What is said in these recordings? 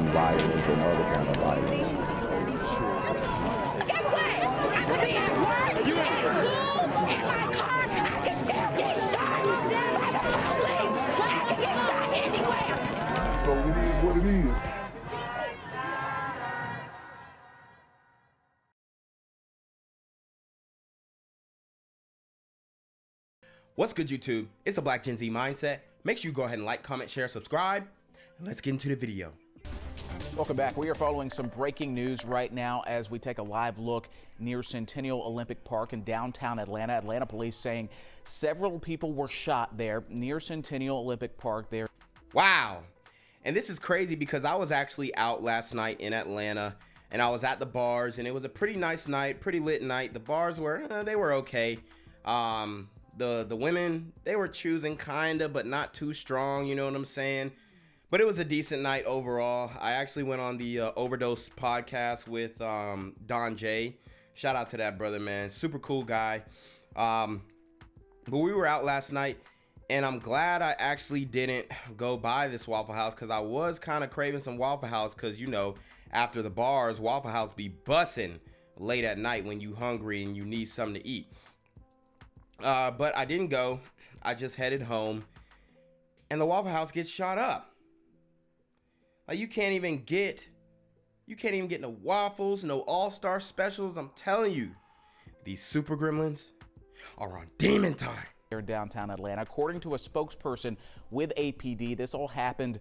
violence or no other kind of violence. Get away! I could be at work, at school, in my car, I can still get shot by the police, but I can get shot anywhere. So it is what it is. What's good, YouTube? It's a Black Gen Z Mindset. Make sure you go ahead and like, comment, share, subscribe, and let's get into the video. Welcome back. We are following some breaking news right now as we take a live look near Centennial Olympic Park in downtown Atlanta. Atlanta police saying several people were shot there near Centennial Olympic Park there. Wow. And this is crazy because I was actually out last night in Atlanta and I was at the bars and it was a pretty nice night, pretty lit night. The bars were, they were okay. The women, they were choosing kinda, but not too strong, you know what I'm saying? But it was a decent night overall. I actually went on the Overdose podcast with Don J. Shout out to that brother, man. Super cool guy. But we were out last night, and I'm glad I actually didn't go by this Waffle House because I was kind of craving some Waffle House because, you know, after the bars, Waffle House be bussin' late at night when you hungry and you need something to eat. But I didn't go. I just headed home, and the Waffle House gets shot up. Like you can't even get no waffles, no all-star specials. I'm telling you, these super gremlins are on demon time. Here in downtown Atlanta. According to a spokesperson with APD, this all happened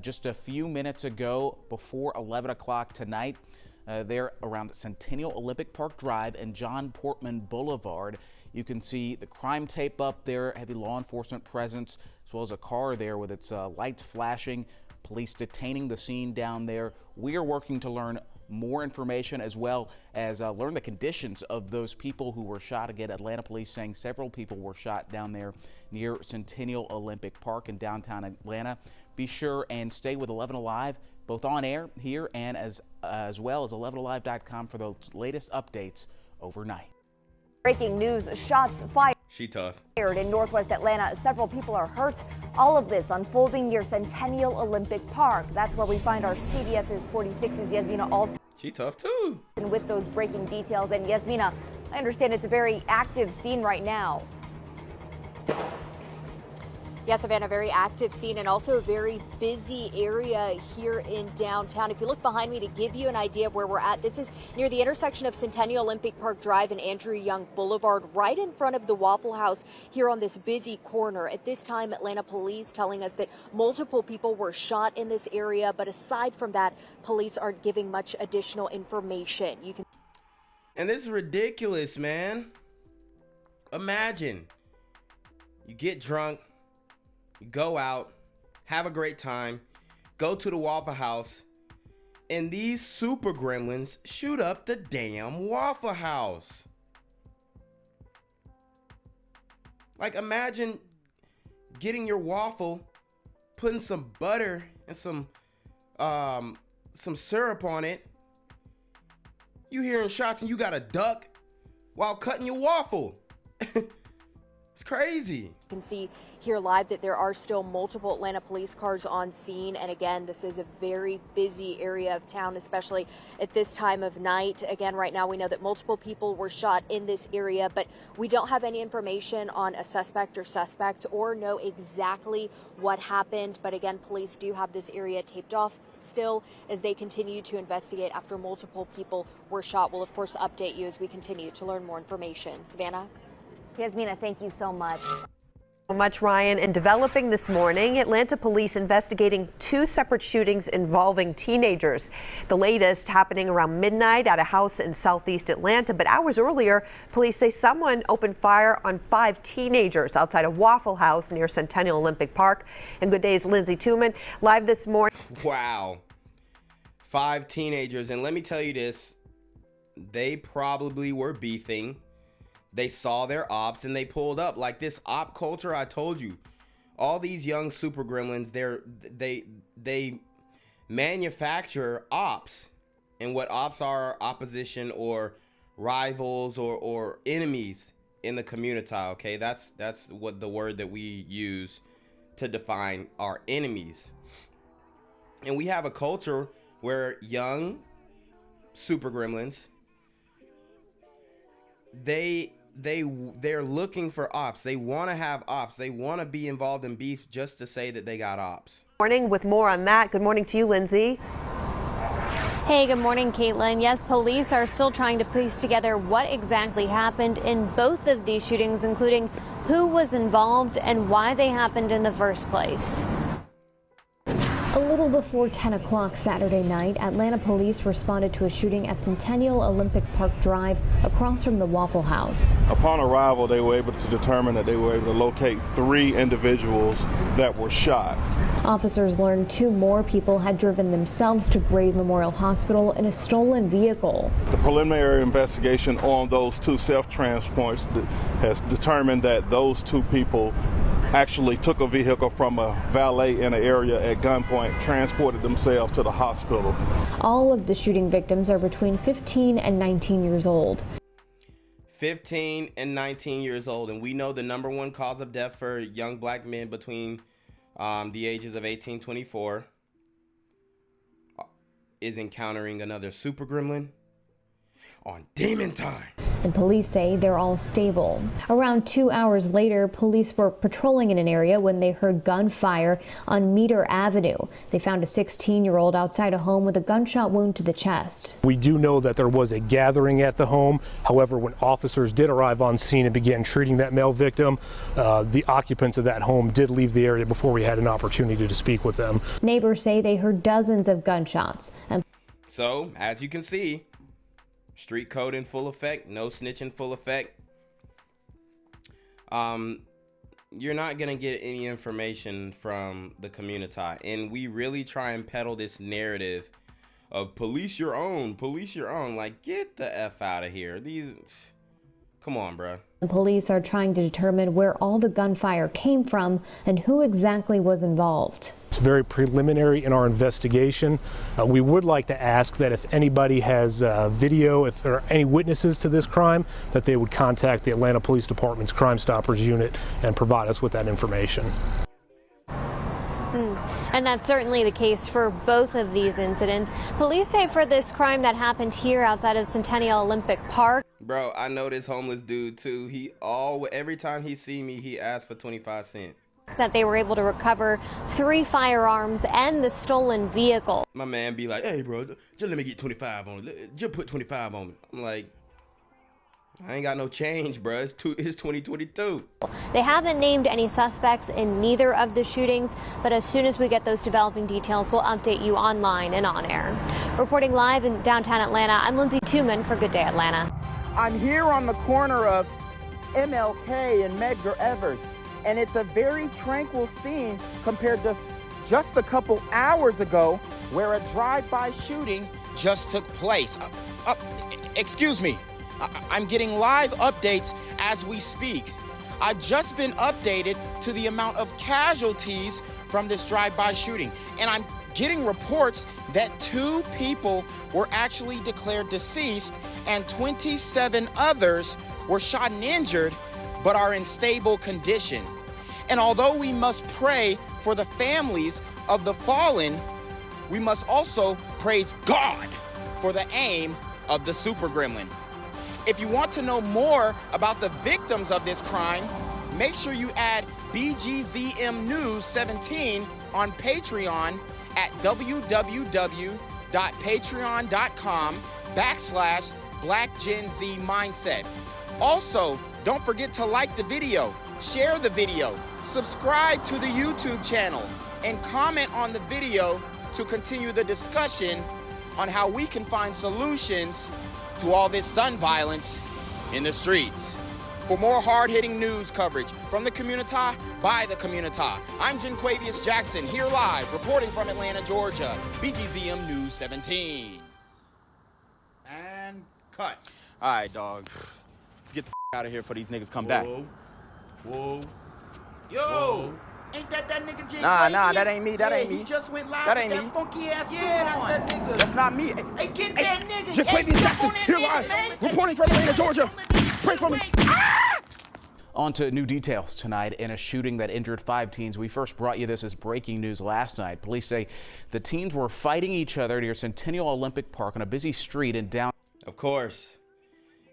just a few minutes ago before 11 o'clock tonight. There around Centennial Olympic Park Drive and John Portman Boulevard. You can see the crime tape up there, heavy law enforcement presence, as well as a car there with its lights flashing, police detaining the scene down there. We are working to learn more information as well as learn the conditions of those people who were shot. Again, Atlanta police saying several people were shot down there near Centennial Olympic Park in downtown Atlanta. Be sure and stay with 11 Alive, both on air here and as well as 11alive.com for the latest updates overnight. Breaking news, shots fired. She tough. In Northwest Atlanta, several people are hurt. All of this unfolding near Centennial Olympic Park. That's where we find our CBS's 46's Yasmina Alston. She tough too. With those breaking details. And Yasmina, I understand it's a very active scene right now. Yes, Savannah, very active scene and also a very busy area here in downtown. If you look behind me to give you an idea of where we're at, this is near the intersection of Centennial Olympic Park Drive and Andrew Young Boulevard, right in front of the Waffle House here on this busy corner. At this time, Atlanta police telling us that multiple people were shot in this area, but aside from that, police aren't giving much additional information. You can. And this is ridiculous, man. Imagine you get drunk, you go out, have a great time, go to the Waffle House, and these super gremlins shoot up the damn Waffle House. Like, imagine getting your waffle, putting some butter and some syrup on it. You hearing shots and you got to duck while cutting your waffle. It's crazy. You can see here live that there are still multiple Atlanta police cars on scene. And again, this is a very busy area of town, especially at this time of night. Again, right now we know that multiple people were shot in this area, but we don't have any information on a suspect or know exactly what happened. But again, police do have this area taped off still as they continue to investigate after multiple people were shot. We'll of course update you as we continue to learn more information. Savannah? Yasmina, thank you so much. So much, Ryan. And developing this morning, Atlanta police investigating two separate shootings involving teenagers. The latest happening around midnight at a house in southeast Atlanta. But hours earlier, police say someone opened fire on 5 teenagers outside a Waffle House near Centennial Olympic Park. And Good Day's Lindsay Tuman live this morning. Wow. 5 teenagers. And let me tell you this, they probably were beefing. They saw their ops and they pulled up. Like this op culture, I told you, all these young super gremlins, they manufacture ops. And what ops are opposition or rivals or enemies in the community, okay? That's what the word that we use to define our enemies. And we have a culture where young super gremlins, they're looking for ops. They want to have ops. They want to be involved in beef just to say that they got ops. Morning. With more on that, good morning to you, Lindsay. Hey, good morning, Caitlin. Yes, police are still trying to piece together what exactly happened in both of these shootings, including who was involved and why they happened in the first place. A little before 10 o'clock Saturday night, Atlanta police responded to a shooting at Centennial Olympic Park Drive across from the Waffle House. Upon arrival, they were able to determine that they were able to locate 3 individuals that were shot. Officers learned 2 more people had driven themselves to Brave Memorial Hospital in a stolen vehicle. The preliminary investigation on those 2 self-transports has determined that those 2 people actually took a vehicle from a valet in an area at gunpoint, transported themselves to the hospital. All of the shooting victims are between 15 and 19 years old. 15 and 19 years old, and we know the #1 cause of death for young black men between the ages of 18 and 24 is encountering another super gremlin on demon time. And police say they're all stable. Around 2 hours later, police were patrolling in an area when they heard gunfire on Meter Avenue. They found a 16-year-old outside a home with a gunshot wound to the chest. We do know that there was a gathering at the home. However, when officers did arrive on scene and began treating that male victim, the occupants of that home did leave the area before we had an opportunity to speak with them. Neighbors say they heard dozens of gunshots. So, as you can see, street code in full effect, no snitch in full effect. You're not gonna get any information from the community, and we really try and peddle this narrative of police your own, police your own. Like, get the F out of here. Come on, bro. Police are trying to determine where all the gunfire came from and who exactly was involved. It's very preliminary in our investigation. We would like to ask that if anybody has video, if there are any witnesses to this crime, that they would contact the Atlanta Police Department's Crime Stoppers unit and provide us with that information. And that's certainly the case for both of these incidents. Police say for this crime that happened here outside of Centennial Olympic Park. Bro, I know this homeless dude too. Every time he see me, he asks for 25 cents. That they were able to recover 3 firearms and the stolen vehicle. My man be like, hey bro, just let me get 25 on it. Just put 25 on it. I'm like, I ain't got no change, bro. It's 2022. They haven't named any suspects in neither of the shootings, but as soon as we get those developing details, we'll update you online and on air. Reporting live in downtown Atlanta, I'm Lindsay Tuman for Good Day Atlanta. I'm here on the corner of MLK and Medgar Evers, and it's a very tranquil scene compared to just a couple hours ago where a drive-by shooting just took place. Excuse me. I'm getting live updates as we speak. I've just been updated to the amount of casualties from this drive-by shooting, and I'm getting reports that 2 people were actually declared deceased and 27 others were shot and injured but are in stable condition. And although we must pray for the families of the fallen, we must also praise God for the aim of the super gremlin. If you want to know more about the victims of this crime, make sure you add BGZM News 17 on Patreon at www.patreon.com/blackgenzmindset. Also, don't forget to like the video, share the video, subscribe to the YouTube channel, and comment on the video to continue the discussion on how we can find solutions to all this gun violence in the streets. For more hard-hitting news coverage from the community, by the community, I'm Jenquavius Jackson, here live, reporting from Atlanta, Georgia, BGZM News 17. And cut. All right, dog. Let's get the out of here before these niggas come back. Whoa. Yo! Whoa. Ain't that nigga J? Nah, that ain't me. That ain't me. He just went live That with ain't that me. funky ass suit That's on. that nigga. That's not me. Hey, get that nigga. Jenquavius Jackson, here live, reporting from Atlanta, Georgia. Pray for me. On to new details tonight in a shooting that injured 5 teens. We first brought you this as breaking news last night. Police say the teens were fighting each other near Centennial Olympic Park on a busy street in downtown. Of course,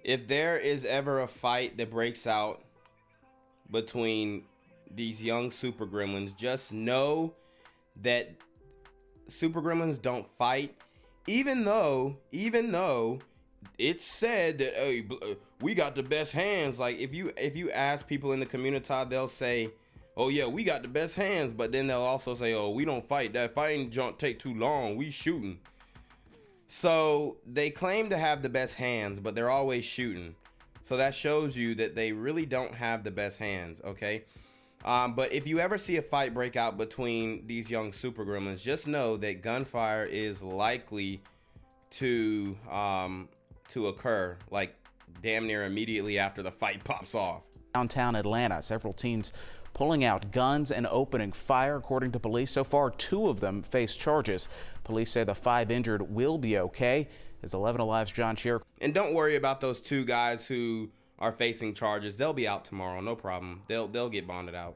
if there is ever a fight that breaks out between these young super gremlins, just know that super gremlins don't fight, even though it's said that, hey, we got the best hands. Like if you ask people in the community, they'll say, oh yeah, we got the best hands, but then they'll also say, oh, we don't fight. That fighting don't take too long. We shooting. So they claim to have the best hands, but they're always shooting. So that shows you that they really don't have the best hands, okay? But if you ever see a fight break out between these young super gremlins, just know that gunfire is likely to occur, like damn near immediately after the fight pops off. Downtown Atlanta, several teens pulling out guns and opening fire. According to police, so far 2 of them face charges. Police say the 5 injured will be okay. As 11 Alive's John Sher. And don't worry about those 2 guys who are facing charges. They'll be out tomorrow, no problem. They'll get bonded out.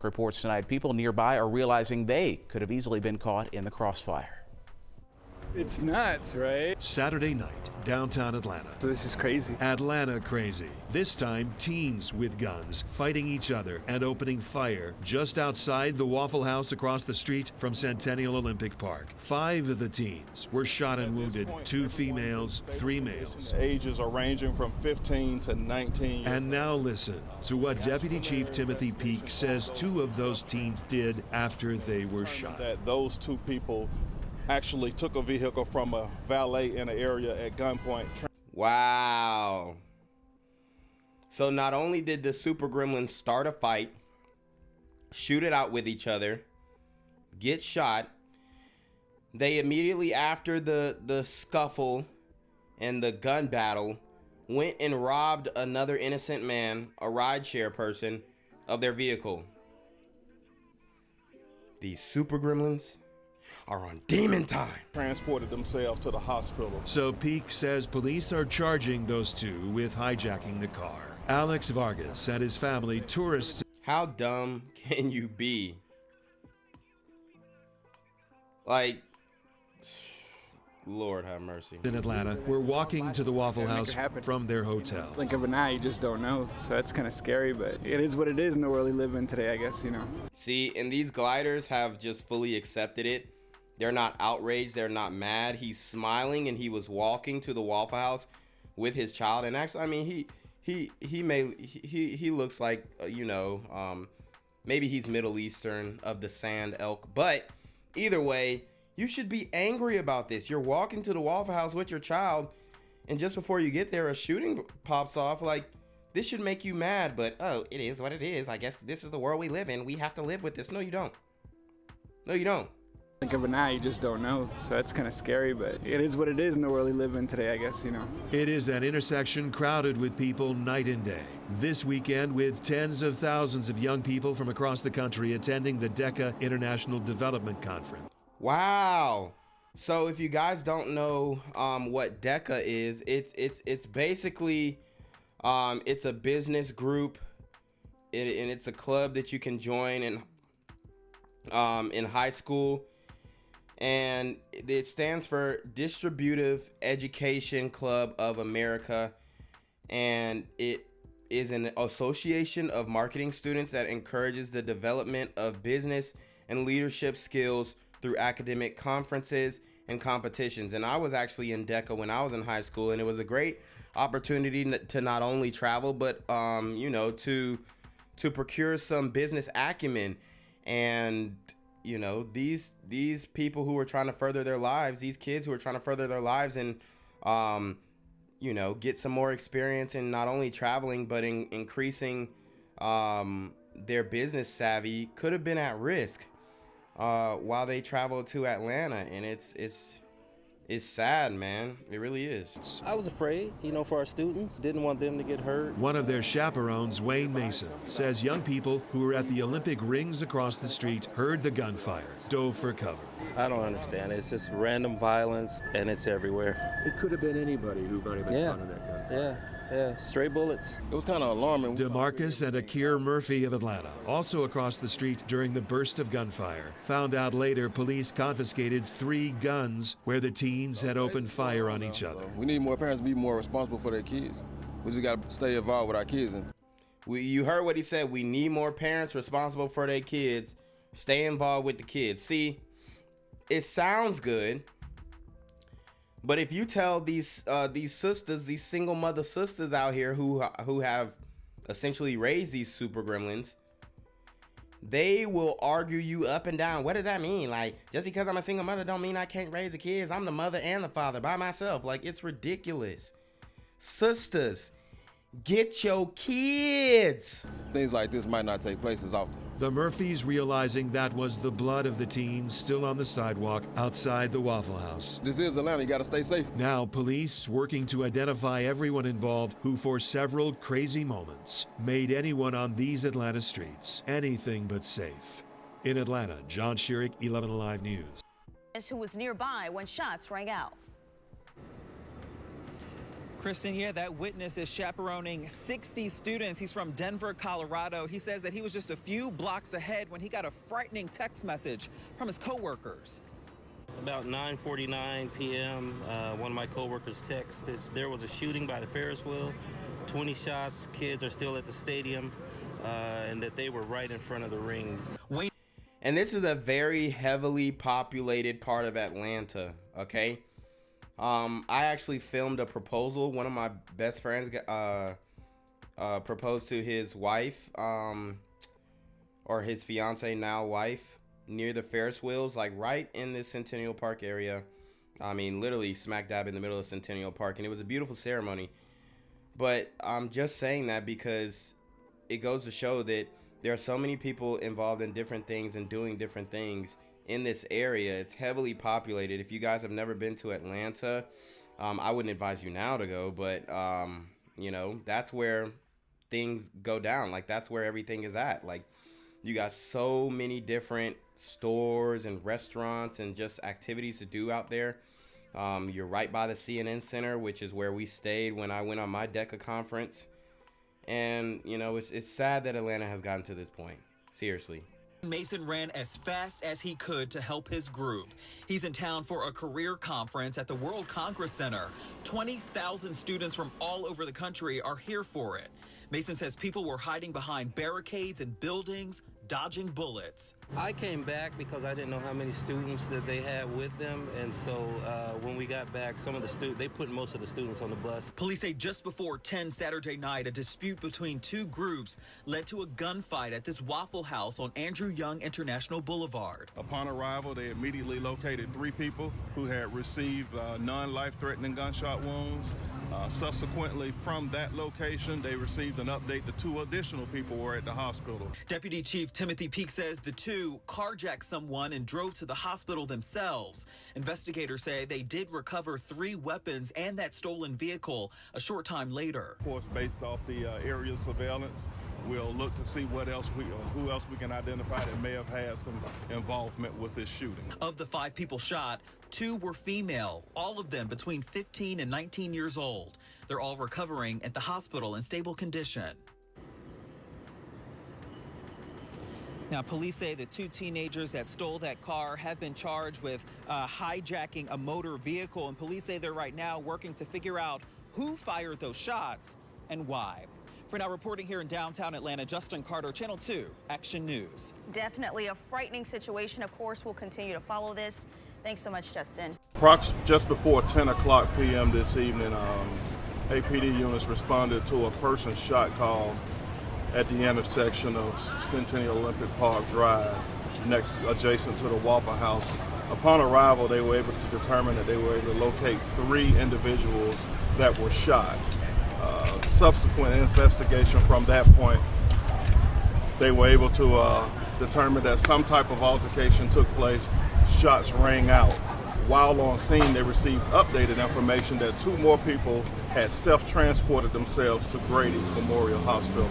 Reports tonight, people nearby are realizing they could have easily been caught in the crossfire. It's nuts, right? Saturday night, downtown Atlanta. So this is crazy. Atlanta crazy. This time, teens with guns fighting each other and opening fire just outside the Waffle House across the street from Centennial Olympic Park. 5 of the teens were shot and wounded, 2 females, 3 males. Ages are ranging from 15 to 19. And now listen to what Deputy Chief Timothy Peak says 2 of those teens did after they were shot. That those 2 people actually took a vehicle from a valet in an area at gunpoint. Wow. So not only did the super gremlins start a fight, shoot it out with each other, get shot, they immediately after the scuffle and the gun battle went and robbed another innocent man, a rideshare person, of their vehicle. These super gremlins are on demon time. Transported themselves to the hospital. So Peak says police are charging those 2 with hijacking the car. Alex Vargas and his family, tourists. How dumb can you be? Like, Lord have mercy. In Atlanta, were walking to the Waffle House from their hotel. Blink of an eye, you just don't know. So that's kind of scary, but it is what it is in the world we live in today, I guess, you know. See, and these gliders have just fully accepted it. They're not outraged. They're not mad. He's smiling, and he was walking to the Waffle House with his child. And actually, I mean, he looks like maybe he's Middle Eastern of the sand elk. But either way, you should be angry about this. You're walking to the Waffle House with your child, and just before you get there, a shooting pops off. Like, this should make you mad. But oh, it is what it is. I guess this is the world we live in. We have to live with this. No, you don't. No, you don't. Blink of an eye, you just don't know. So that's kind of scary, but it is what it is in the world we live in today, I guess, you know. It is an intersection crowded with people night and day. This weekend, with tens of thousands of young people from across the country attending the DECA International Development Conference. Wow. So if you guys don't know what DECA is, it's basically it's a business group, and it's a club that you can join in high school. And it stands for Distributive Education Club of America, and it is an association of marketing students that encourages the development of business and leadership skills through academic conferences and competitions. And I was actually in DECA when I was in high school, and it was a great opportunity to not only travel, but to procure some business acumen. And these people who are trying to further their lives, these kids who are trying to further their lives and, get some more experience in not only traveling, but in increasing their business savvy, could have been at risk while they traveled to Atlanta. And it's sad, man. It really is. I was afraid, for our students. Didn't want them to get hurt. One of their chaperones, Wayne Mason, says young people who were at the Olympic rings across the street heard the gunfire, dove for cover. I don't understand. It's just random violence, and it's everywhere. It could have been anybody who might have been caught in that gunfire. Yeah. Yeah, stray bullets. It was kind of alarming. DeMarcus and Akir Murphy of Atlanta, also across the street during the burst of gunfire. Found out later police confiscated 3 guns where the teens had opened fire on each other. We need more parents to be more responsible for their kids. We just got to stay involved with our kids. You heard what he said. We need more parents responsible for their kids. Stay involved with the kids. See, it sounds good. But if you tell these sisters, these single mother sisters out here who have essentially raised these super gremlins, they will argue you up and down. What does that mean? Like, just because I'm a single mother don't mean I can't raise the kids. I'm the mother and the father by myself. Like, it's ridiculous. Sisters, get your kids. Things like this might not take place as often. The Murphys realizing that was the blood of the teens still on the sidewalk outside the Waffle House. This is Atlanta, you gotta stay safe. Now police working to identify everyone involved who for several crazy moments made anyone on these Atlanta streets anything but safe. In Atlanta, John Schierick, 11 Alive News. Who was nearby when shots rang out. Kristen, yeah, that witness is chaperoning 60 students. He's from Denver, Colorado. He says that he was just a few blocks ahead when he got a frightening text message from his coworkers. About 9:49 p.m., one of my coworkers texted there was a shooting by the Ferris wheel, 20 shots, kids are still at the stadium, and that they were right in front of the rings. And this is a very heavily populated part of Atlanta, okay? I actually filmed a proposal. One of my best friends proposed to his wife, or his fiance, now wife, near the Ferris wheels, like right in the Centennial Park area. I mean, literally smack dab in the middle of Centennial Park, and it was a beautiful ceremony. But I'm just saying that because it goes to show that there are so many people involved in different things and doing different things in this area. It's heavily populated. If you guys have never been to Atlanta, I wouldn't advise you now to go, but you know, that's where things go down. Like, that's where everything is at. Like, you got so many different stores and restaurants and just activities to do out there. You're right by the CNN Center, which is where we stayed when I went on my DECA conference. And you know, it's sad that Atlanta has gotten to this point. Seriously. Mason ran as fast as he could to help his group. He's in town for a career conference at the World Congress Center. 20,000 students from all over the country are here for it. Mason says people were hiding behind barricades and buildings, dodging bullets. I came back because I didn't know how many students that they had with them, and so when we got back, some of the students, they put most of the students on the bus. Police say just before 10 Saturday night, a dispute between two groups led to a gunfight at this Waffle House on Andrew Young International Boulevard. Upon arrival, they immediately located 3 people who had received non-life-threatening gunshot wounds. Subsequently, from that location, they received an update that 2 additional people were at the hospital. Deputy Chief Timothy Peake says the 2 carjacked someone and drove to the hospital themselves. Investigators say they did recover 3 weapons and that stolen vehicle a short time later. Of course, based off the area surveillance, we'll look to see who else we can identify that may have had some involvement with this shooting. Of the 5 people shot, 2 were female, all of them between 15 and 19 years old. They're all recovering at the hospital in stable condition. Now, police say the 2 teenagers that stole that car have been charged with hijacking a motor vehicle, and police say they're right now working to figure out who fired those shots and why. For now, reporting here in downtown Atlanta, Justin Carter, Channel 2 Action News. Definitely a frightening situation. Of course, we'll continue to follow this. Thanks so much, Justin. Just before 10 o'clock p.m. this evening, APD units responded to a person shot call at the intersection of Centennial Olympic Park Drive, adjacent to the Waffle House. Upon arrival, they were able to determine that they were able to locate 3 individuals that were shot. Subsequent investigation from that point, they were able to determine that some type of altercation took place. Shots rang out. While on scene, they received updated information that 2 more people had self-transported themselves to Grady Memorial Hospital.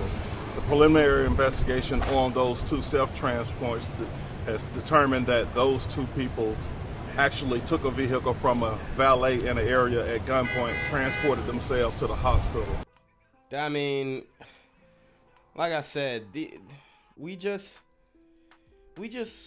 The preliminary investigation on those 2 self-transports has determined that those 2 people actually took a vehicle from a valet in an area at gunpoint, transported themselves to the hospital. I mean, like I said, we just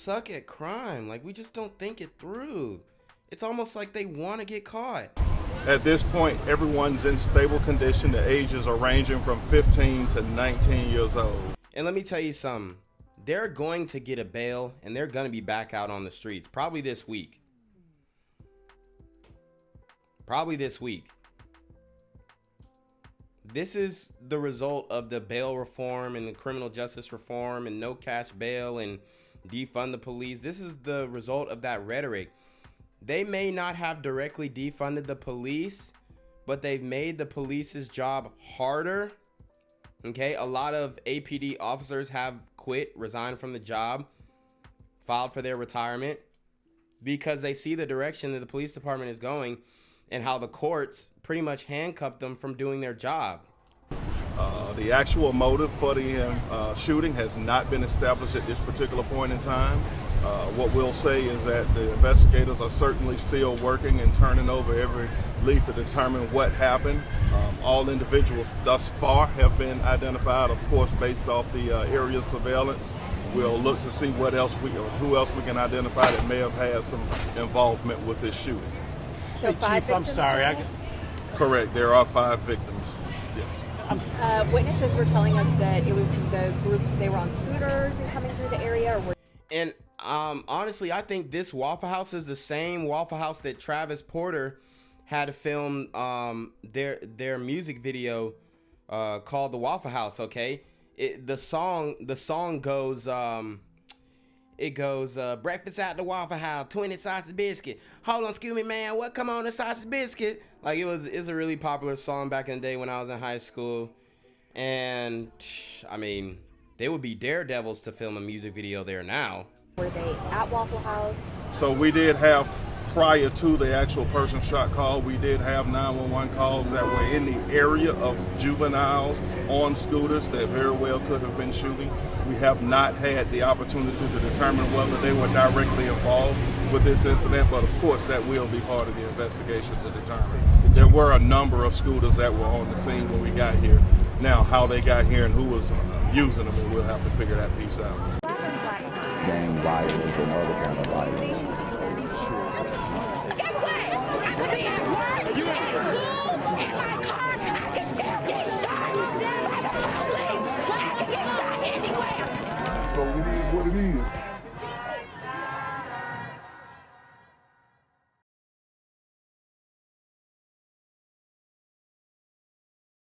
suck at crime. Like, we just don't think it through. It's almost like they want to get caught. At this point, everyone's in stable condition. The ages are ranging from 15 to 19 years old. And let me tell you something. They're going to get a bail, and they're going to be back out on the streets probably this week. This is the result of the bail reform and the criminal justice reform and no cash bail and defund the police. This is the result of that rhetoric. They may not have directly defunded the police, but they've made the police's job harder. Okay, a lot of APD officers have quit, resigned from the job, filed for their retirement because they see the direction that the police department is going and how the courts pretty much handcuffed them from doing their job. The actual motive for the shooting has not been established at this particular point in time. What we'll say is that the investigators are certainly still working and turning over every leaf to determine what happened. All individuals thus far have been identified, of course, based off the area surveillance. We'll look to see who else we can identify that may have had some involvement with this shooting. So five victims. I'm sorry. Correct. There are 5 victims. Yes. Witnesses were telling us that it was the group, they were on scooters and coming through the area. And honestly, I think this Waffle House is the same Waffle House that Travis Porter had filmed their music video called The Waffle House. Okay, the song goes it goes breakfast at the Waffle House, 20 sausage biscuit. Hold on, excuse me, man. What come on the sausage biscuit? Like it's a really popular song back in the day when I was in high school, and I mean, they would be daredevils to film a music video there now. Were they at Waffle House? So we did have, prior to the actual person shot call, we did have 911 calls that were in the area of juveniles on scooters that very well could have been shooting. We have not had the opportunity to determine whether they were directly involved with this incident, but of course that will be part of the investigation to determine. There were a number of scooters that were on the scene when we got here. Now, how they got here and who was using them, and we'll have to figure that piece out. Gang violence and other kind of violence. Get away! I could be at work, in school, in my car, and I can still get shot by the police. I can get shot anywhere. So it is what it is.